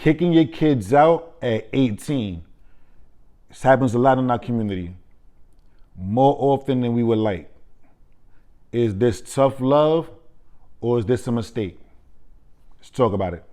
Kicking your kids out at 18. This happens a lot in our community, more often than we would like. Is this tough love or is this a mistake? Let's talk about it.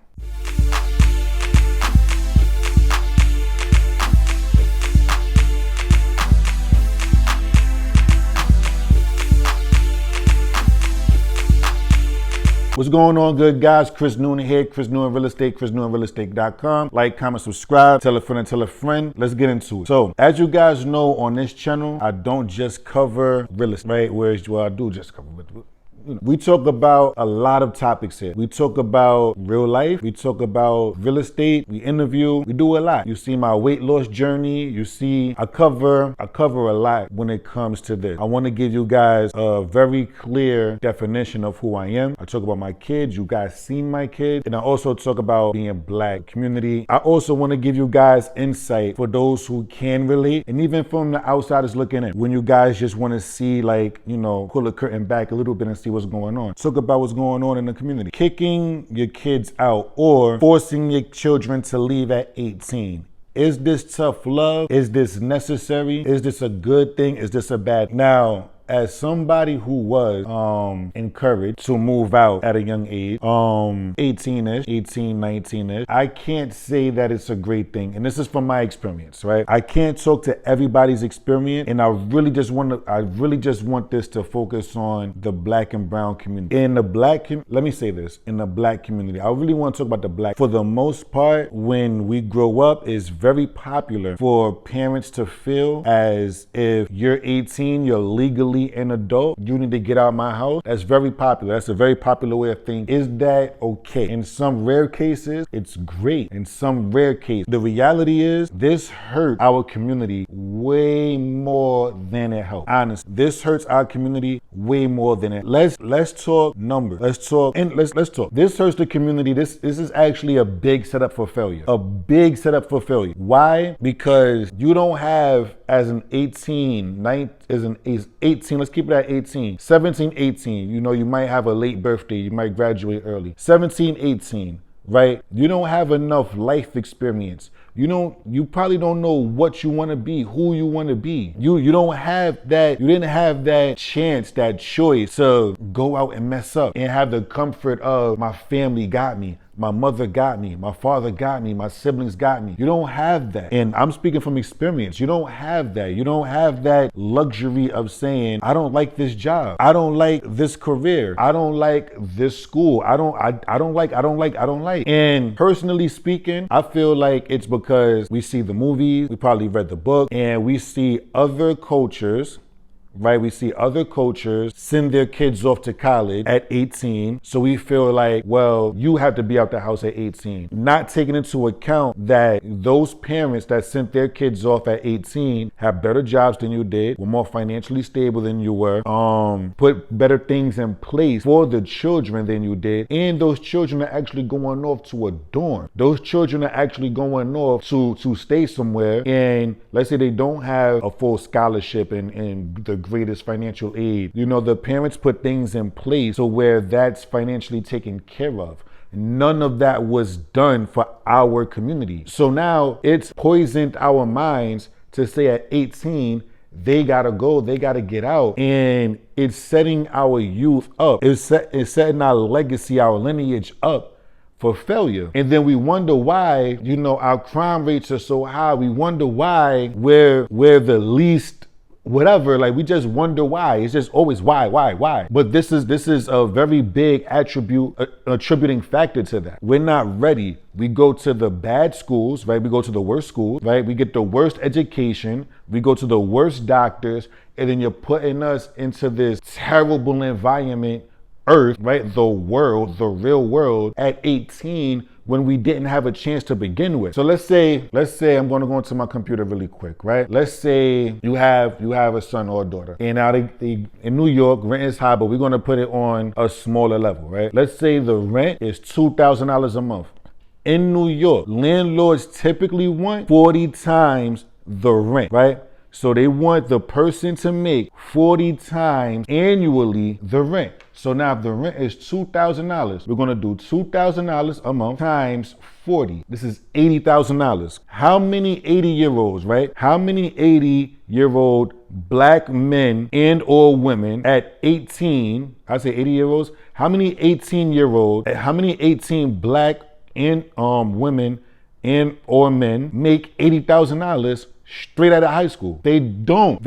What's going on, good guys? Chris Noonan here, Chris Noonan Real Estate, ChrisNoonanRealEstate.com. Like, comment, subscribe, tell a friend and tell a friend. Let's get into it. So, as you guys know, on this channel, I don't just cover real estate, right? Well, I do just cover real estate. We talk about a lot of topics here. We talk about real life. We talk about real estate. We interview. We do a lot. You see my weight loss journey. You see I cover a lot when it comes to this. I want to give you guys a very clear definition of who I am. I talk about my kids. You guys seen my kids. And I also talk about being Black community. I also want to give you guys insight for those who can relate. And even from the outsiders looking in, when you guys just want to see, like, you know, pull the curtain back a little bit and see what's going on. Talk about what's going on in the community. Kicking your kids out or forcing your children to leave at 18. Is this tough love? Is this necessary? Is this a good thing? Is this a bad? Now, as somebody who was encouraged to move out at a young age, 18-ish, 18, 19-ish, I can't say that it's a great thing. And this is from my experience, right? I can't talk to everybody's experience, and I really just want this to focus on the Black and brown community. In the let me say this, in the Black community, I really want to talk about the Black. For the most part, when we grow up, it's very popular for parents to feel as if you're 18, you're legally an adult, you need to get out of my house. That's very popular. That's a very popular way of thinking. Is that okay? In some rare cases, it's great. In some rare cases, the reality is this hurt our community way more than it helped. Honestly, this hurts our community way more than it. Let's talk numbers. Let's talk. This hurts the community. This is actually a big setup for failure. A big setup for failure. Why? Because you don't have, as an 18, let's keep it at 18, 17, 18, you know, you might have a late birthday, you might graduate early. 17, 18, right? You don't have enough life experience. You probably don't know what you want to be, who you want to be. You didn't have that chance, that choice to go out and mess up and have the comfort of my family got me. My mother got me, my father got me, my siblings got me. You don't have that. And I'm speaking from experience. You don't have that. You don't have that luxury of saying, I don't like this job. I don't like this career. I don't like this school. I don't like. And personally speaking, I feel like it's because we see the movies, we probably read the book, and we see other cultures, right? We see other cultures send their kids off to college at 18. So we feel like, well, you have to be out the house at 18. Not taking into account that those parents that sent their kids off at 18 have better jobs than you did, were more financially stable than you were, put better things in place for the children than you did. And those children are actually going off to a dorm. Those children are actually going off to stay somewhere. And let's say they don't have a full scholarship and the greatest financial aid. You know, the parents put things in place to where that's financially taken care of. None of that was done for our community. So now it's poisoned our minds to say at 18, they gotta go, they gotta get out. And it's setting our youth up. It's setting our legacy, our lineage up for failure. And then we wonder why, you know, our crime rates are so high. We wonder why we're the least whatever, like we just wonder why. It's just always why. But this is a very big attributing factor to that. We're not ready. We go to the bad schools, right? We go to the worst schools, right? We get the worst education. We go to the worst doctors. And then you're putting us into this terrible environment, earth, right? The world, the real world at 18, when we didn't have a chance to begin with. So let's say I'm going to go into my computer really quick, right? Let's say you have a son or a daughter, and now they in New York, rent is high, but we're going to put it on a smaller level, right? Let's say the rent is $2,000 a month. In New York, landlords typically want 40 times the rent, right? So they want the person to make 40 times annually the rent. So now if the rent is $2,000, we're gonna do $2,000 a month times 40. This is $80,000. How many 80-year-olds, right? How many 80-year-old black men and or women at 18, I say 80-year-olds, how many 18 black and women and or men make $80,000 straight out of high school? They don't.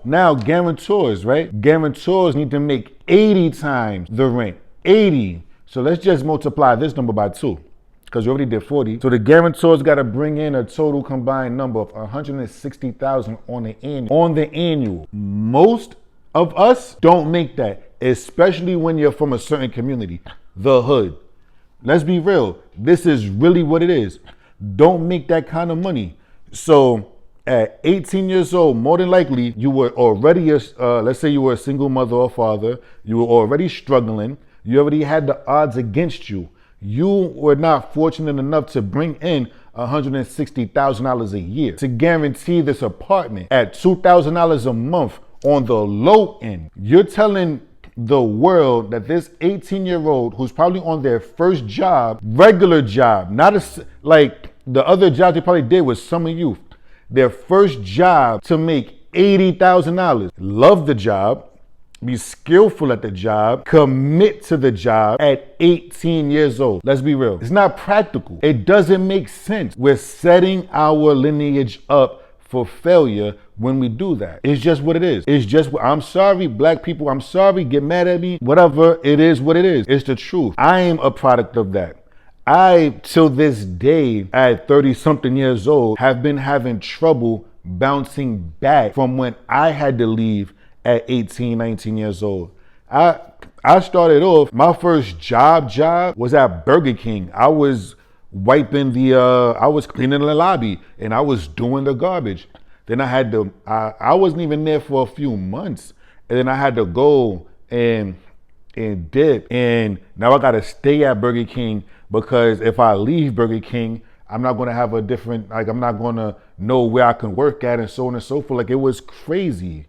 Now guarantors, right? Guarantors need to make 80 times the rent. 80. So let's just multiply this number by 2, because we already did 40. So the guarantors got to bring in a total combined number of 160,000 on the annual. Most of us don't make that, especially when you're from a certain community, the hood. Let's be real. This is really what it is. Don't make that kind of money. So at 18 years old, more than likely, you were already, let's say you were a single mother or father, you were already struggling, you already had the odds against you. You were not fortunate enough to bring in $160,000 a year to guarantee this apartment at $2,000 a month on the low end. You're telling the world that this 18-year-old who's probably on their first job, regular job, like the other jobs they probably did with summer youth, their first job to make $80,000. Love the job, be skillful at the job, commit to the job at 18 years old. Let's be real. It's not practical. It doesn't make sense. We're setting our lineage up for failure when we do that. It's just what it is. It's just, I'm sorry, black people, I'm sorry, get mad at me, whatever, it is what it is. It's the truth. I am a product of that. I, till this day, at 30-something years old, have been having trouble bouncing back from when I had to leave at 18, 19 years old. I started off, my first job was at Burger King. I was wiping I was cleaning the lobby and I was doing the garbage. Then I had to, I wasn't even there for a few months. And then I had to go and dip. And now I gotta stay at Burger King, because if I leave Burger King, I'm not gonna have a different, like I'm not gonna know where I can work at and so on and so forth. Like it was crazy.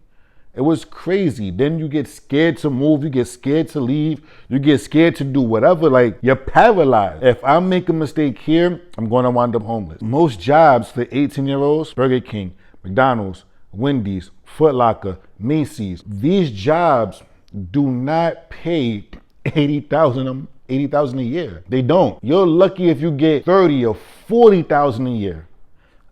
It was crazy. Then you get scared to move, you get scared to leave, you get scared to do whatever, like you're paralyzed. If I make a mistake here, I'm gonna wind up homeless. Most jobs for 18-year-olds, Burger King, McDonald's, Wendy's, Foot Locker, Macy's, these jobs do not pay $80,000 a year. They don't. You're lucky if you get $30,000 or $40,000 a year.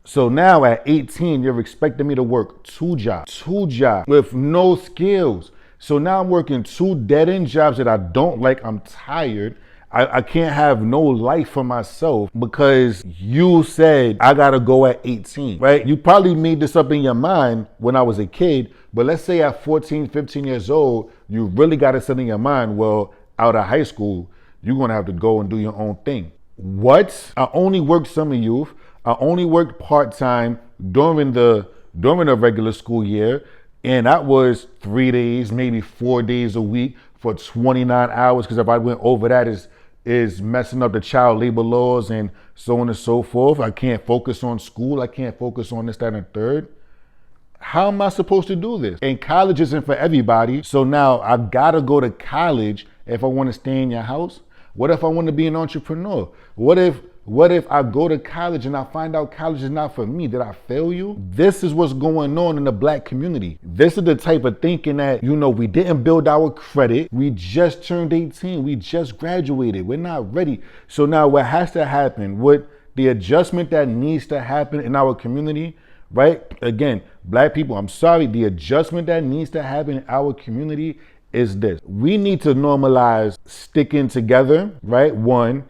So now at 18, you're expecting me to work two jobs with no skills. So now I'm working 2 dead-end jobs that I don't like. I'm tired. I can't have no life for myself because you said I gotta go at 18, right? You probably made this up in your mind when I was a kid, but let's say at 14, 15 years old, you really gotta set in your mind, well, out of high school, you're gonna have to go and do your own thing. What? I only worked summer youth. I only worked part-time during the regular school year, and that was 3 days, maybe 4 days a week for 29 hours, because if I went over that, is messing up the child labor laws and so on and so forth. I can't focus on school. I can't focus on this, that, and third. How am I supposed to do this? And college isn't for everybody. So now I gotta go to college if I want to stay in your house. What if I want to be an entrepreneur? What if I go to college and I find out college is not for me? Did I fail you? This is what's going on in the black community. This is the type of thinking that, we didn't build our credit. We just turned 18. We just graduated. We're not ready. So now what has to happen, what the adjustment that needs to happen in our community, right? Again, black people, I'm sorry, the adjustment that needs to happen in our community is this. We need to normalize sticking together, right? 1.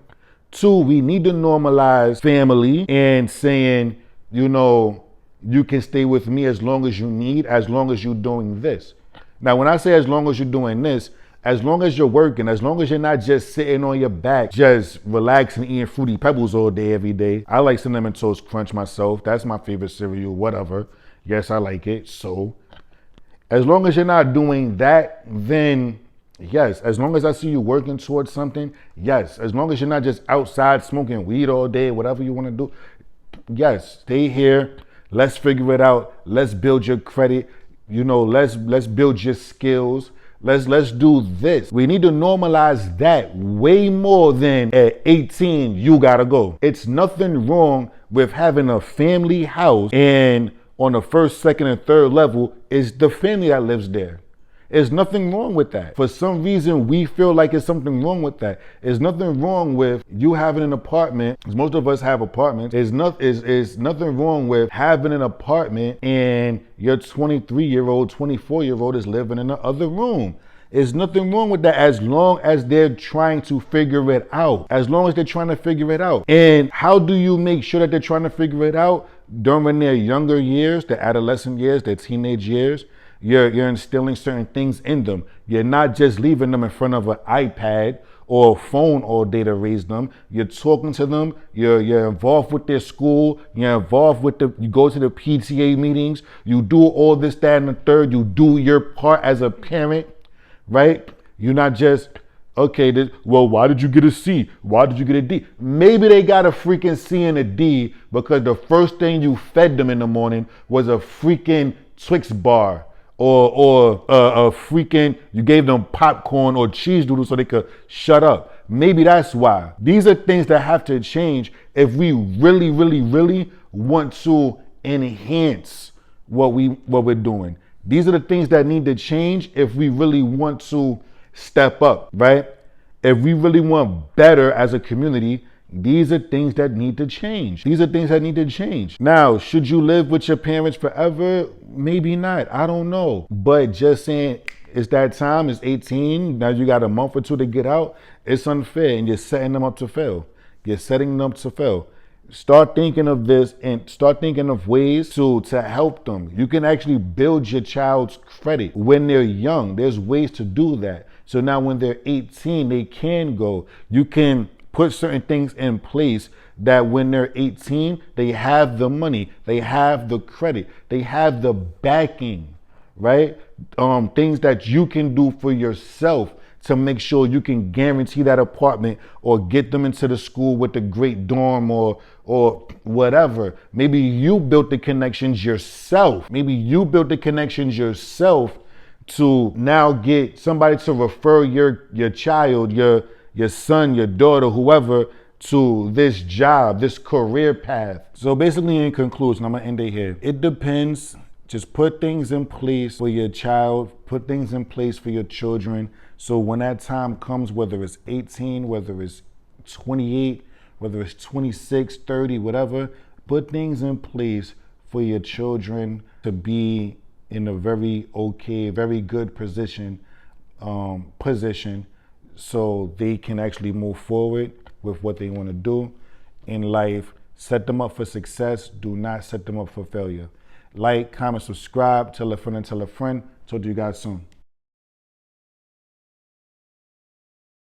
2, we need to normalize family and saying, you can stay with me as long as you need, as long as you're doing this. Now, when I say as long as you're doing this, as long as you're working, as long as you're not just sitting on your back, just relaxing, eating Fruity Pebbles all day, every day. I like Cinnamon Toast Crunch myself. That's my favorite cereal, whatever. Yes, I like it. So as long as you're not doing that, then yes. As long as I see you working towards something, yes. As long as you're not just outside smoking weed all day, whatever you want to do, yes. Stay here. Let's figure it out. Let's build your credit. Let's build your skills. Let's do this. We need to normalize that way more than at 18, you gotta go. It's nothing wrong with having a family house, and on the first, second, and third level is the family that lives there. There's nothing wrong with that. For some reason, we feel like there's something wrong with that. There's nothing wrong with you having an apartment, because most of us have apartments. There's nothing wrong with having an apartment and your 23-year-old, 24-year-old is living in the other room. There's nothing wrong with that as long as they're trying to figure it out. As long as they're trying to figure it out. And how do you make sure that they're trying to figure it out? During their younger years, their adolescent years, their teenage years. You're instilling certain things in them. You're not just leaving them in front of an iPad or a phone all day to raise them. You're talking to them. You're involved with their school. You're involved with you go to the PTA meetings. You do all this, that, and the third. You do your part as a parent, right? You're not just, okay, why did you get a C? Why did you get a D? Maybe they got a freaking C and a D because the first thing you fed them in the morning was a freaking Twix bar. Or a freaking, you gave them popcorn or cheese doodles so they could shut up. Maybe that's why. These are things that have to change if we really, really, really want to enhance what we're doing. These are the things that need to change if we really want to step up, right? If we really want better as a community, these are things that need to change. These are things that need to change. Now, should you live with your parents forever? Maybe not. I don't know. But just saying it's that time, it's 18, now you got a month or two to get out, it's unfair and you're setting them up to fail. You're setting them up to fail. Start thinking of this and start thinking of ways to help them. You can actually build your child's credit when they're young. There's ways to do that. So now when they're 18, they can go. You can put certain things in place that when they're 18, they have the money, they have the credit, they have the backing, right? Things that you can do for yourself to make sure you can guarantee that apartment or get them into the school with the great dorm or whatever. Maybe you built the connections yourself. Maybe you built the connections yourself to now get somebody to refer your child, your son, your daughter, whoever, to this job, this career path. So basically, in conclusion, I'm gonna end it here. It depends. Just put things in place for your child, put things in place for your children. So when that time comes, whether it's 18, whether it's 28, whether it's 26, 30, whatever, put things in place for your children to be in a very okay, very good position, so they can actually move forward with what they want to do in life. Set them up for success. Do not set them up for failure. Like, comment, subscribe, tell a friend and tell a friend. Talk to you guys soon.